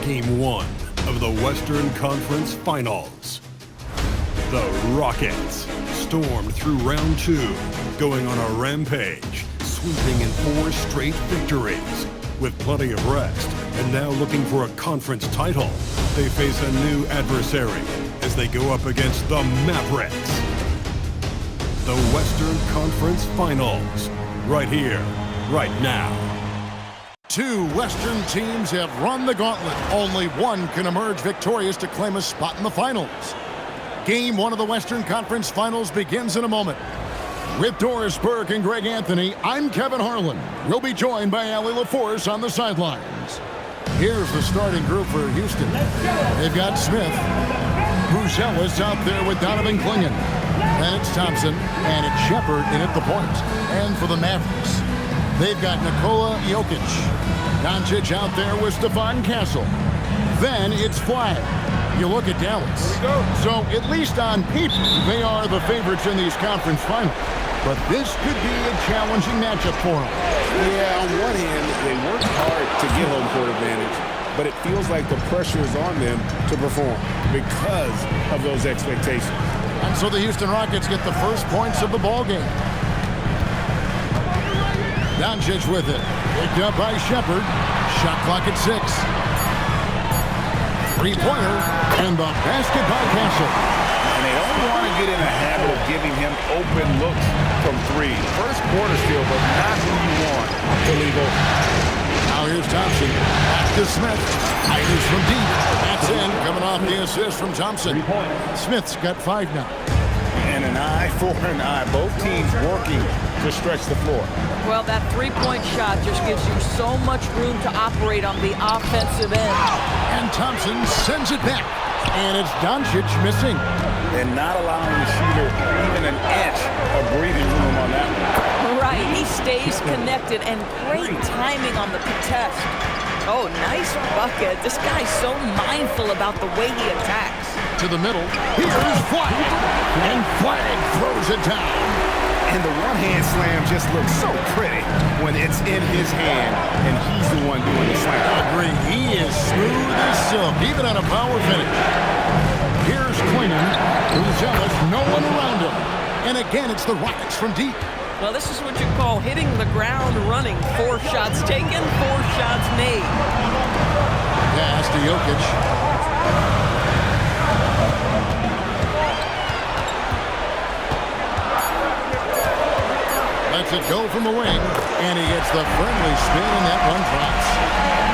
Game 1 of the Western Conference Finals. The Rockets stormed through round 2, going on a rampage, sweeping in 4 straight victories. With plenty of rest and now looking for a conference title, they face a new adversary as they go up against the Mavericks. The Western Conference Finals, right here, right now. 2 Western teams have run the gauntlet. Only one can emerge victorious to claim a spot in the finals. Game 1 of the Western Conference Finals begins in a moment. With Doris Burke and Greg Anthony, I'm Kevin Harlan. We'll be joined by Allie LaForce on the sidelines. Here's the starting group for Houston. They've got Smith. Bruce Ellis out there with Donovan Clingan. Then it's Thompson, and it's Shepard in at the point. And for the Mavericks, they've got Nikola Jokic. Doncic out there with Stephon Castle. Then it's Flag. You look at Dallas. So at least on paper, they are the favorites in these conference finals. But this could be a challenging matchup for them. Yeah, on one hand, they worked hard to get home court advantage, but it feels like the pressure is on them to perform because of those expectations. And so the Houston Rockets get the first points of the ballgame. Doncic with it. Picked up by Shepard. Shot clock at 6. Three-pointer, and the basket by Castle. And they don't want to get in a habit of giving him open looks from 3. First quarter still, but not who you want to leave open. Now here's Thompson. Back to Smith. Tigers from deep. That's in, coming off the assist from Thompson. Smith's got 5 now. And an eye for an eye. Both teams working to stretch the floor. Well, that three-point shot just gives you so much room to operate on the offensive end. And Thompson sends it back. And it's Doncic missing. And not allowing the shooter even an inch of breathing room on that one. Right, he stays connected, and great timing on the contest. Oh, nice bucket. This guy's so mindful about the way he attacks. To the middle. Here's Flag. And Flag throws it down. And the one-hand slam just looks so pretty when it's in his hand and he's the one doing the slam. I agree. He is smooth as silk, even on a power finish. Here's Clingan, who's jealous, no one around him. And again, it's the Rockets from deep. Well, this is what you call hitting the ground running. 4 shots taken, 4 shots made. Pass to Jokic. Lets it go from the wing, and he gets the friendly spin, and that one drops.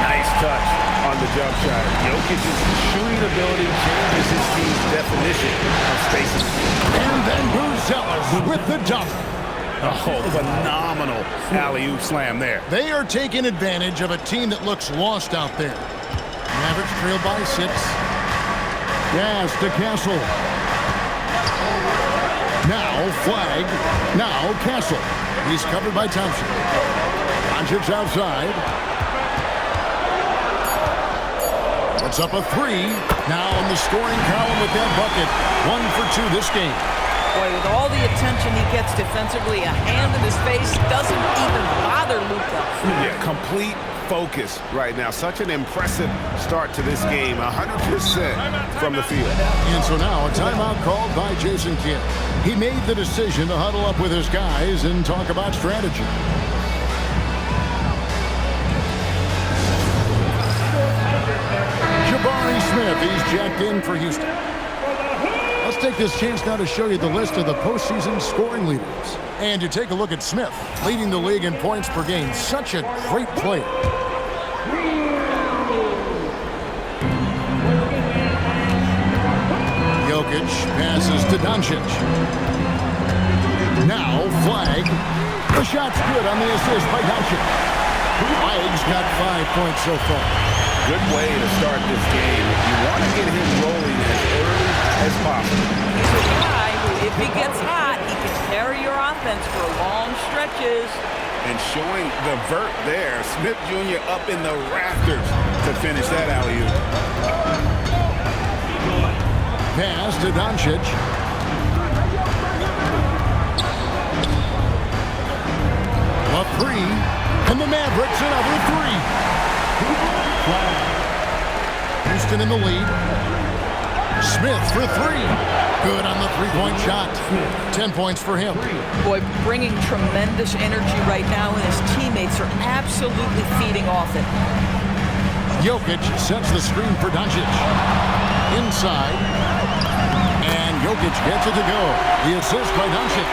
Nice touch on the jump shot. Jokic's shooting ability changes his team's definition of spacing. And then Bruce Ellis with the double. Oh, phenomenal alley-oop slam there. They are taking advantage of a team that looks lost out there. Mavericks trail by 6. Pass to Castle. Now Flag. Now Castle. He's covered by Thompson. Doncic outside. Puts up a 3. Now in the scoring column with that bucket. 1 for 2 this game. Boy, with all the attention he gets defensively, a hand in his face doesn't even bother Luka. Yeah, complete focus right now. Such an impressive start to this game. 100% from the field. And so now a timeout called by Jason Kidd. He made the decision to huddle up with his guys and talk about strategy. Jabari Smith, he's jacked in for Houston. Let's take this chance now to show you the list of the postseason scoring leaders. And you take a look at Smith, leading the league in points per game. Such a great player. Jokic passes to Doncic. Now Flag. The shot's good on the assist by Doncic. Flag's got 5 points so far. Good way to start this game. You want to get him rolling as early as possible. He's a guy who, if he gets hot, he can carry your offense for long stretches. And showing the vert there. Smith Jr. up in the rafters to finish that alley-oop. Pass to Doncic. A 3. And the Mavericks another 3. Flag. Houston in the lead. Smith for three. Good on the three-point shot. 10 points for him. Boy, bringing tremendous energy right now, and his teammates are absolutely feeding off it. Jokic sets the screen for Doncic. Inside. And Jokic gets it to go. The assist by Doncic.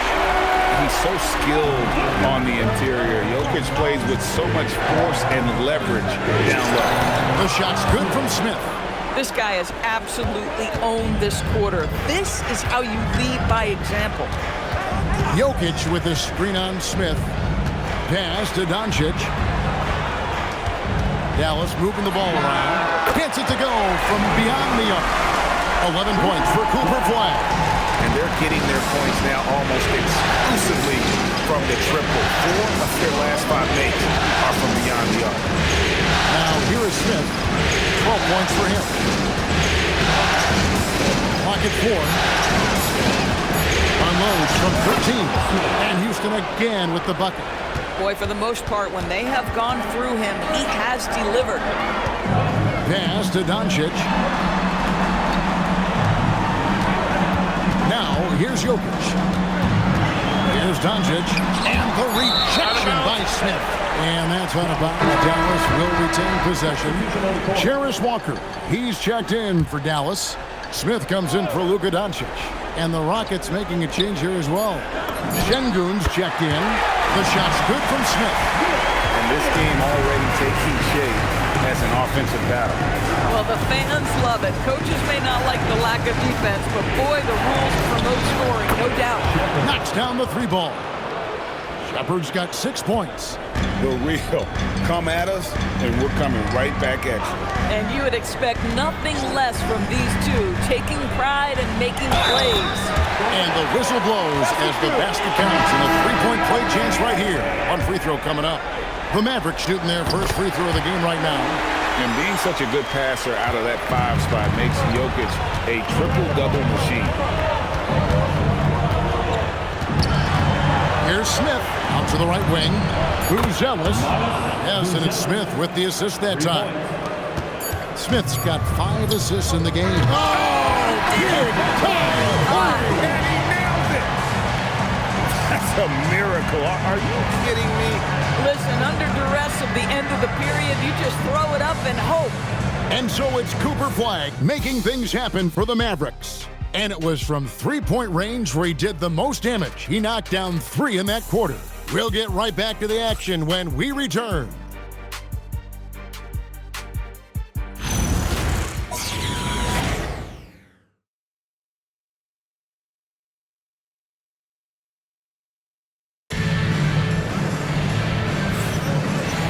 He's so skilled on the interior. Jokic plays with so much force and leverage down low. The shot's good from Smith. This guy has absolutely owned this quarter. This is how you lead by example. Jokic with the screen on Smith. Pass to Doncic. Dallas moving the ball around. Gets it to go from beyond the arc. 11 points for Cooper Flag. And they're getting their points now almost exclusively from the triple. 4 of their last 5 makes are from beyond the arc. Now here is Smith. 12 points for him. Clock at 4. Unloads from 13. And Houston again with the bucket. Boy, for the most part, when they have gone through him, he has delivered. Pass to Doncic. Now, here's Jokic. Here's Doncic. And the rejection by Smith. And that's out of bounds. Dallas will retain possession. Cherish Walker. He's checked in for Dallas. Smith comes in for Luka Doncic. And the Rockets making a change here as well. Şengün's checked in. The shot's good from Smith. And this game already taking shape as an offensive battle. Well, the fans love it. Coaches may not like the lack of defense, but boy, the rules promote scoring, no doubt. Knocks down the three ball. Shepard's got 6 points. The real come at us, and we're coming right back at you. And you would expect nothing less from these two, taking pride and making plays. And the whistle blows as the basket counts, and a three-point play chance right here. One free throw coming up. The Mavericks shooting their first free throw of the game right now. And being such a good passer out of that 5 spot makes Jokic a triple-double machine. Here's Smith out to the right wing. Who's jealous? Yes, and it's Smith with the assist that time. Smith's got 5 assists in the game. Oh, big time! And he nails it! That's a miracle. Are you kidding me? Listen, under duress of the end of the period, you just throw it up and hope. And so it's Cooper Flag making things happen for the Mavericks. And it was from three-point range where he did the most damage. He knocked down 3 in that quarter. We'll get right back to the action when we return.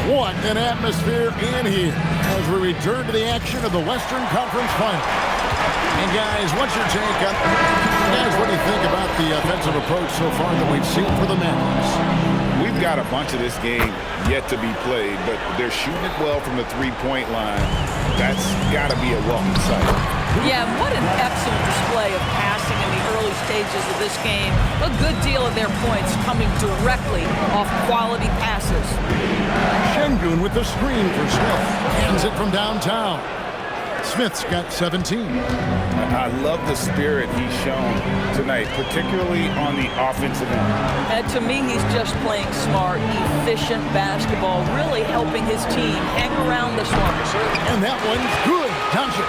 What an atmosphere in here as we return to the action of the Western Conference Final. And guys, what's your take on what do you think about the offensive approach so far that we've seen for the Mavericks? We've got a bunch of this game yet to be played, but they're shooting it well from the three-point line. That's got to be a welcome sight. Yeah, what an excellent display of passing in the early stages of this game. A good deal of their points coming directly off quality passes. Şengün with the screen for Smith. Hands it from downtown. Smith's got 17. I love the spirit he's shown tonight, particularly on the offensive end. And to me, he's just playing smart, efficient basketball, really helping his team hang around this one. And that one's good. Doncic.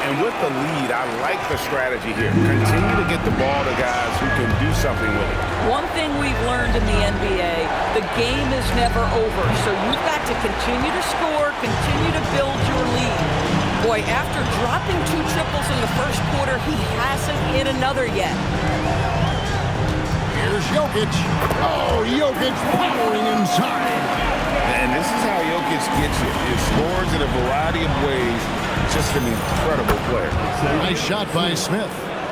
And with the lead, I like the strategy here. Continue to get the ball to guys who can do something with it. One thing we've learned in the NBA, the game is never over. So you've got to continue to score, continue to build your lead. Boy, after dropping 2 triples in the first quarter, he hasn't hit another yet. Here's Jokic. Oh, Jokic powering inside. And this is how Jokic gets you. He scores in a variety of ways. Just an incredible player. Nice shot by Smith.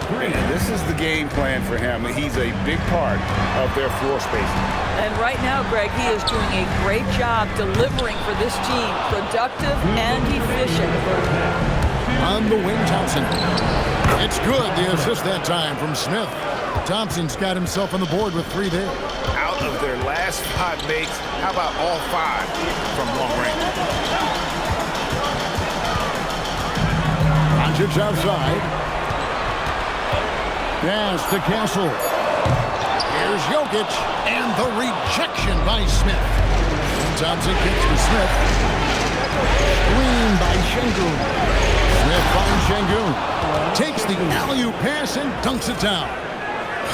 And this is the game plan for him. He's a big part of their floor spacing. And right now, Greg, he is doing a great job delivering for this team. Productive and efficient. On the wing, Thompson. It's good. The assist that time from Smith. Thompson's got himself on the board with 3 there. Out of their last 5 makes, how about all 5 from long range? Doncic outside. Pass to Castle. Here's Jokic, and the rejection by Smith. Thompson kicks to Smith. Screen by Şengün. Smith finds Şengün. Takes the alley-oop pass and dunks it down.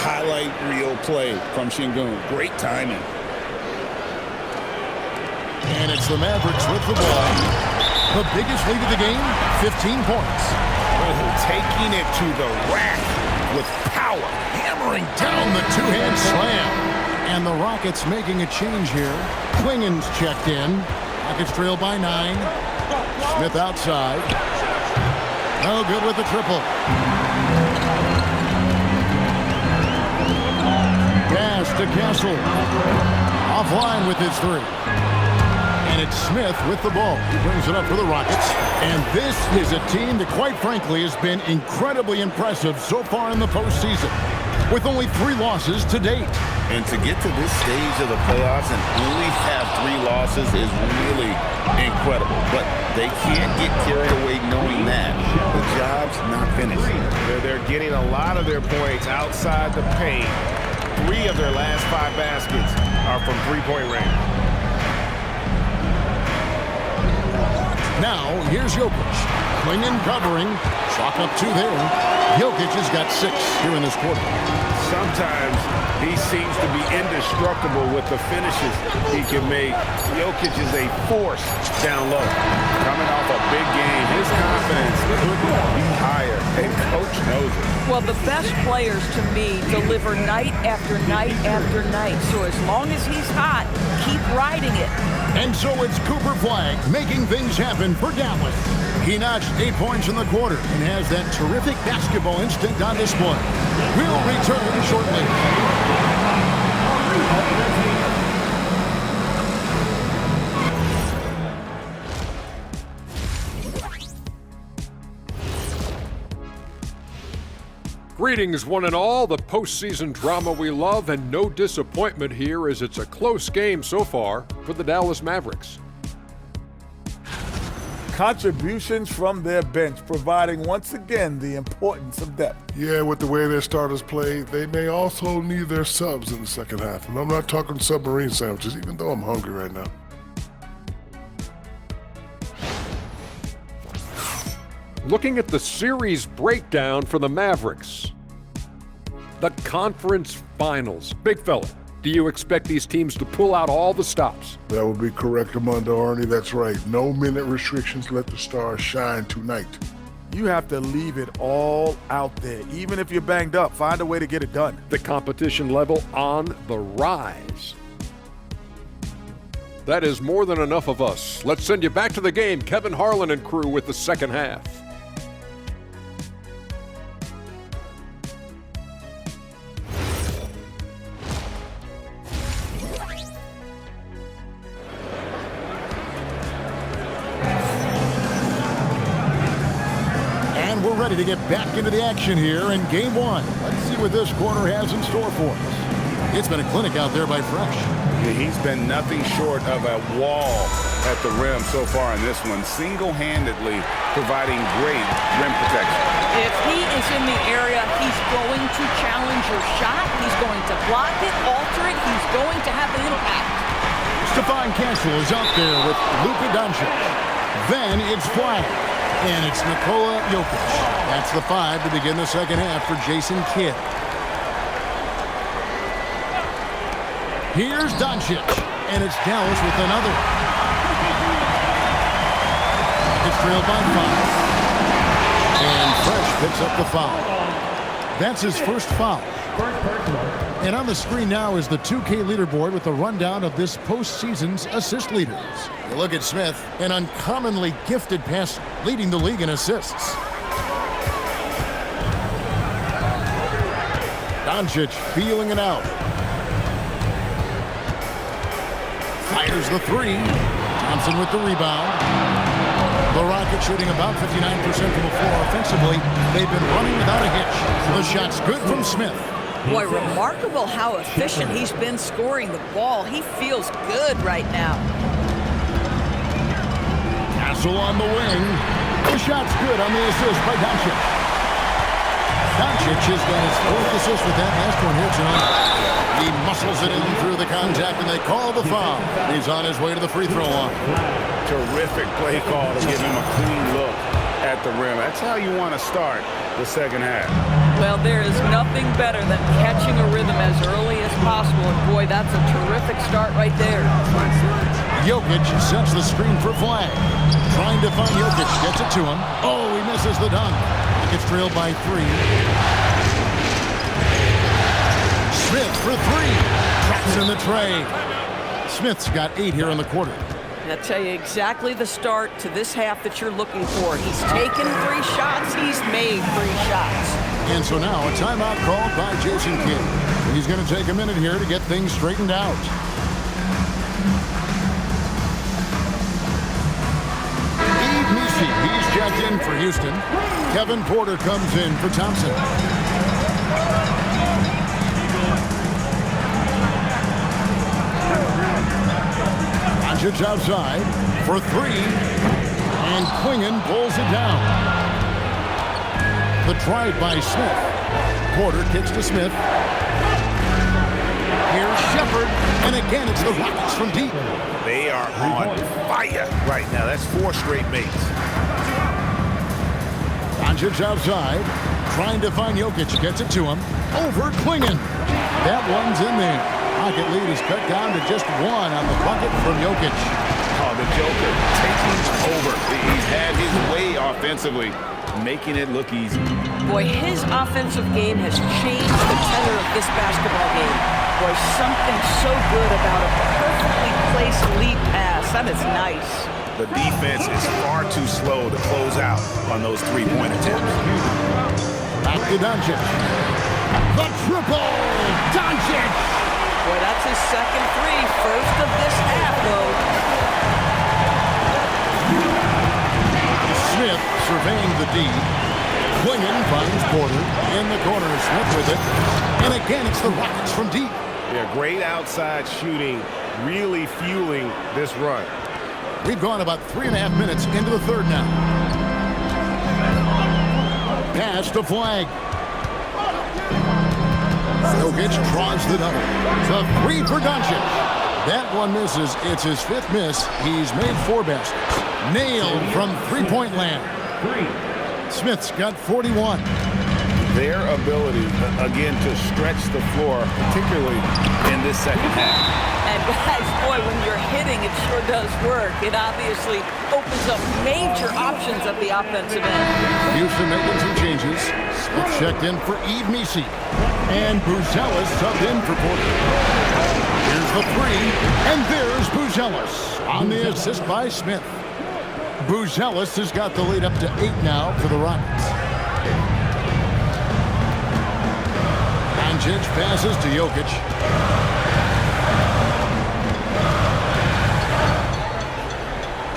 Highlight reel play from Şengün. Great timing. And it's the Mavericks with the ball. The biggest lead of the game, 15 points. Taking it to the rack with power. Hammering down the two-hand slam. And the Rockets making a change here. Klingen's checked in. Rockets trail by 9. Smith outside. No good with the triple. Pass to Castle. Offline with his 3. And it's Smith with the ball. He brings it up for the Rockets. And this is a team that, quite frankly, has been incredibly impressive so far in the postseason, with only 3 losses to date. And to get to this stage of the playoffs and only have 3 losses is really incredible. But they can't get carried away knowing that the job's not finished. They're getting a lot of their points outside the paint. 3 of their last 5 baskets are from three-point range. Now, here's Jokic. Klingen covering. Chalk up 2 there. Jokic has got 6 here in this quarter. Sometimes he seems to be indestructible with the finishes he can make. Jokic is a force down low. Coming off a big game, his confidence couldn't be higher, and coach knows it. Well, the best players, to me, deliver night after night after night. So as long as he's hot, keep riding it. And so it's Cooper Flagg making things happen for Dallas. He notched 8 points in the quarter and has that terrific basketball instinct on display. We'll return shortly. Greetings, one and all. The postseason drama we love, and no disappointment here as it's a close game so far for the Dallas Mavericks. Contributions from their bench, providing once again the importance of depth. Yeah, with the way their starters play, they may also need their subs in the second half. And I'm not talking submarine sandwiches, even though I'm hungry right now. Looking at the series breakdown for the Mavericks. The conference finals. Big fella, do you expect these teams to pull out all the stops? That would be correct, Armando Arnie. That's right. No minute restrictions. Let the stars shine tonight. You have to leave it all out there. Even if you're banged up, find a way to get it done. The competition level on the rise. That is more than enough of us. Let's send you back to the game. Kevin Harlan and crew with the second half. We're ready to get back into the action here in Game 1. Let's see what this quarter has in store for us. It's been a clinic out there by Fresh. He's been nothing short of a wall at the rim so far in this one, single-handedly providing great rim protection. If he is in the area, he's going to challenge your shot. He's going to block it, alter it. He's going to have an impact. Stephon Castle is out there with Luka Doncic. Then it's Flagg. And it's Nikola Jokic. That's the 5 to begin the second half for Jason Kidd. Here's Doncic. And it's Dallas with another. It's trailed by 5. And Fresh picks up the foul. That's his first foul. And on the screen now is the 2K leaderboard with a rundown of this postseason's assist leaders. You look at Smith, an uncommonly gifted passer, leading the league in assists. Doncic feeling it out. Fires the 3. Thompson with the rebound. The Rockets shooting about 59% from the floor offensively. They've been running without a hitch. The shot's good from Smith. Boy, remarkable how efficient he's been scoring the ball. He feels good right now. Castle on the wing. The shot's good on the assist by Doncic. Doncic has got his 4th assist with that last one here tonight. He muscles it in through the contact, and they call the foul. He's on his way to the free throw line. Terrific play call to give him a clean look at the rim. That's how you want to start the second half. Well, there is nothing better than catching a rhythm as early as possible, and boy, that's a terrific start right there. Jokic sets the screen for Flag. Trying to find Jokic, gets it to him. Oh, he misses the dunk. He gets trailed by 3. Smith for 3. Drops in the tray. Smith's got 8 here in the quarter. And I'll tell you exactly the start to this half that you're looking for. He's taken 3 shots. He's made 3 shots. And so now a timeout called by Jason Kidd. He's going to take a minute here to get things straightened out. He's checked in for Houston. Kevin Porter comes in for Thompson. Doncic outside for 3. And Klingon pulls it down. The drive by Smith. Porter kicks to Smith. Here's Shepherd. And again, it's the Rockets from deep. They are on fire right now. That's 4 straight makes. Doncic outside, trying to find Jokic, gets it to him. Over Klingon. That one's in there. Rocket lead is cut down to just 1 on the bucket from Jokic. Oh, the Joker taking over. He's had his way offensively, making it look easy. Boy, his offensive game has changed the tenor of this basketball game. Boy, something so good about a perfectly placed lead pass. That is nice. The defense is far too slow to close out on those 3-point attempts. Back to Doncic. The triple! Doncic! Boy, that's his second 3. First of this half, though. Smith surveying the D. Klingon finds Porter in the corner. Smith with it. And again, it's the Rockets from deep. Yeah, great outside shooting, really fueling this run. We've gone about 3.5 minutes into the third now. Pass to Flag. Jokic draws the double. The 3 for Doncic. That one misses. It's his 5th miss. He's made 4 baskets. Nailed from 3-point land. Smith's got 41. Their ability, again, to stretch the floor, particularly in this second half. And guys, boy, when you're hitting, it sure does work. It obviously opens up major options at the offensive end. Houston making some changes. Smith checked in for Yves Missi. And Buzelis subbed in for Porter. Here's the 3. And there's Buzelis on the assist by Smith. Buzelis has got the lead up to 8 now for the Rockets. Doncic passes to Jokic.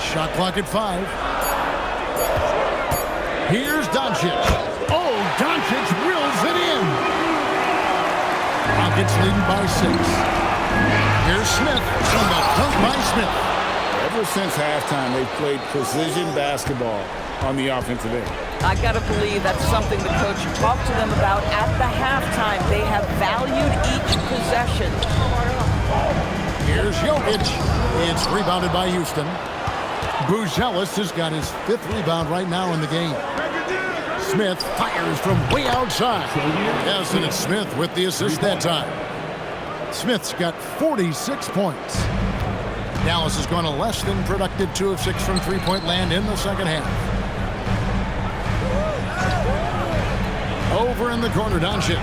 Shot clock at 5. Here's Doncic. Oh, Doncic wills it in. Rockets leading by 6. Here's Smith. And the dunk by Smith. Ever since halftime, they've played precision basketball on the offensive end. I got to believe that's something the coach talked to them about at the halftime. They have valued each possession. Here's Jokic. It's rebounded by Houston. Buzelis has got his 5th rebound right now in the game. Smith fires from way outside. Yes, and it's Smith with the assist that time. Smith's got 46 points. Dallas has gone a less than productive 2 of 6 from 3-point land in the second half. Over in the corner, Doncic.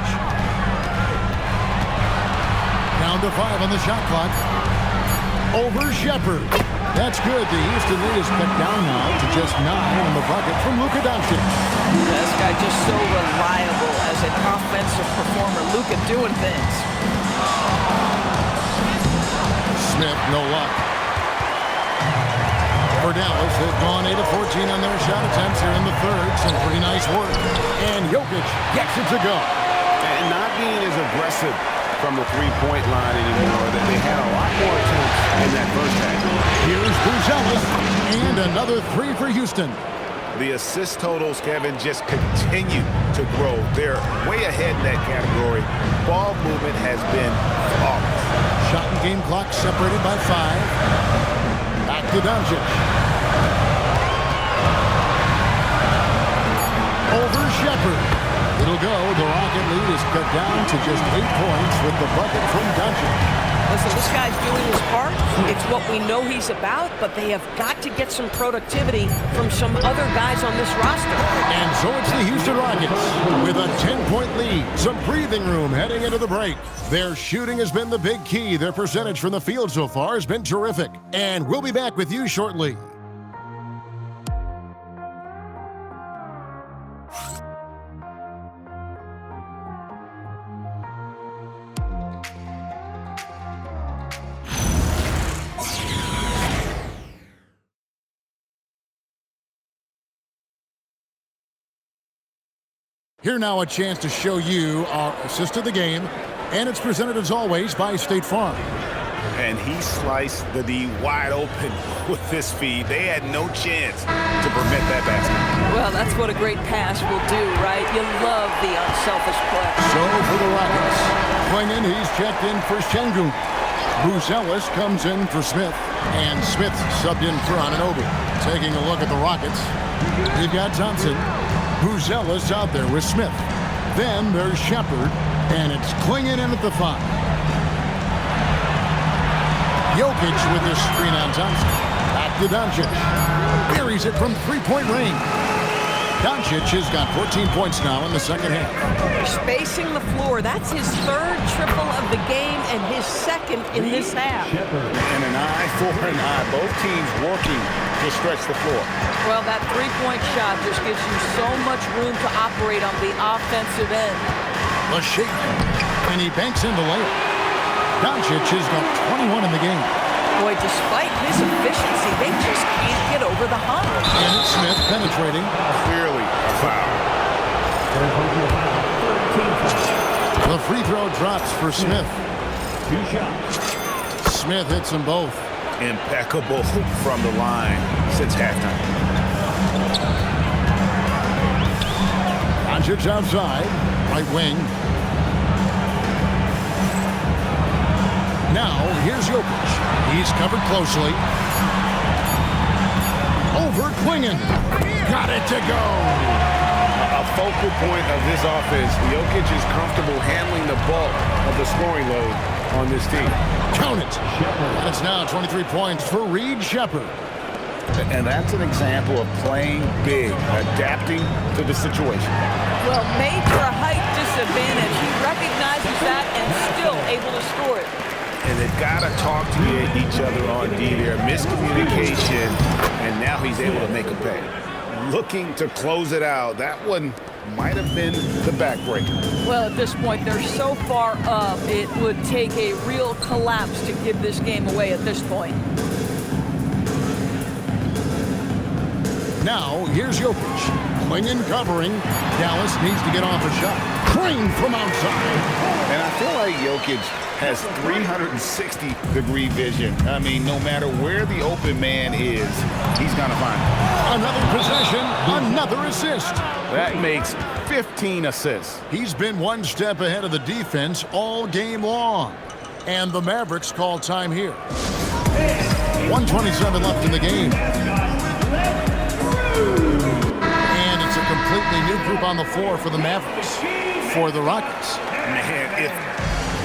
Down to 5 on the shot clock. Over Shepherd. That's good. The Houston lead is cut down now to just 9 on the bucket from Luka Doncic. This guy just so reliable as an offensive performer. Luka doing things. Smith, no luck. For Dallas, they've gone 8 of 14 on their shot attempts here in the third. Some pretty nice work. And Jokic gets it to go. And not being as aggressive from the 3-point line anymore. That they had a lot more attempts in that first half. Here's Buzelis. And another 3 for Houston. The assist totals, Kevin, just continue to grow. They're way ahead in that category. Ball movement has been flawless. Shot and game clock separated by 5. Back to Doncic. Over Shepherd. It'll go. The Rocket lead is cut down to just 8 points with the bucket from Doncic. Listen, this guy's doing his part. It's what we know he's about, but they have got to get some productivity from some other guys on this roster. And so it's the Houston Rockets with a 10-point lead. Some breathing room heading into the break. Their shooting has been the big key. Their percentage from the field so far has been terrific. And we'll be back with you shortly. Here now a chance to show you our assist of the game, and it's presented as always by State Farm. And he sliced the D wide open with this feed. They had no chance to prevent that basket. Well, that's what a great pass will do, right? You love the unselfish play. So for the Rockets, Klingon, he's checked in for Şengün. Bruce Ellis comes in for Smith, and Smith subbed in for Anunoby. Taking a look at the Rockets, we've got Thompson. Bruce Ellis out there with Smith. Then there's Shepherd, and it's Klingon in at the 5. Jokic with this screen on Thompson. Back to Doncic. Buries it from three-point range. Doncic has got 14 points now in the second half. Spacing the floor. That's his 3rd triple of the game and his 2nd in this half. And an eye for an eye. Both teams working to stretch the floor. Well, that 3-point shot just gives you so much room to operate on the offensive end. The shake, and he banks in the layup. Doncic has got 21 in the game. Boy, despite his efficiency, they just can't get over the hump. And it's Smith penetrating. Clearly a foul. The free throw drops for Smith. 2 shots. Smith hits them both. Impeccable from the line since halftime. Doncic outside, right wing. Now, here's Jokic. He's covered closely. Over Klingon. Got it to go. A focal point of this offense. Jokic is comfortable handling the bulk of the scoring load on this team. Count it. And it's now 23 points for Reed Shepherd. And that's an example of playing big, adapting to the situation. Well, major height disadvantage. He recognizes that and still able to score it. And they've got to talk to each other on D there. Miscommunication, and now he's able to make a pay. Looking to close it out. That one might have been the backbreaker. Well, at this point, they're so far up, it would take a real collapse to give this game away at this point. Now, here's Jokic. Klingon covering. Dallas needs to get off a shot. Crane from outside. And I feel like Jokic has 360-degree vision. I mean, no matter where the open man is, he's going to find it. Another possession, another assist. That makes 15 assists. He's been one step ahead of the defense all game long. And the Mavericks call time here. 1:27 left in the game. And it's a completely new group on the floor for the Mavericks. For the Rockets. Man,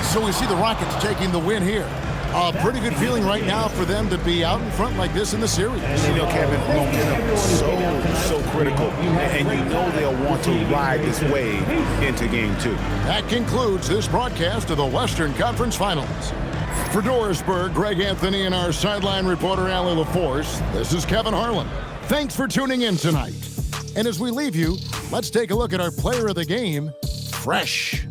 So we see the Rockets taking the win here. A pretty good feeling right now for them to be out in front like this in the series. you know, Kevin, momentum is so critical. And you know they'll want to ride this wave into game 2. That concludes this broadcast of the Western Conference Finals. For Dorisburg, Greg Anthony and our sideline reporter, Allie LaForce, this is Kevin Harlan. Thanks for tuning in tonight. And as we leave you, let's take a look at our player of the game, Fresh.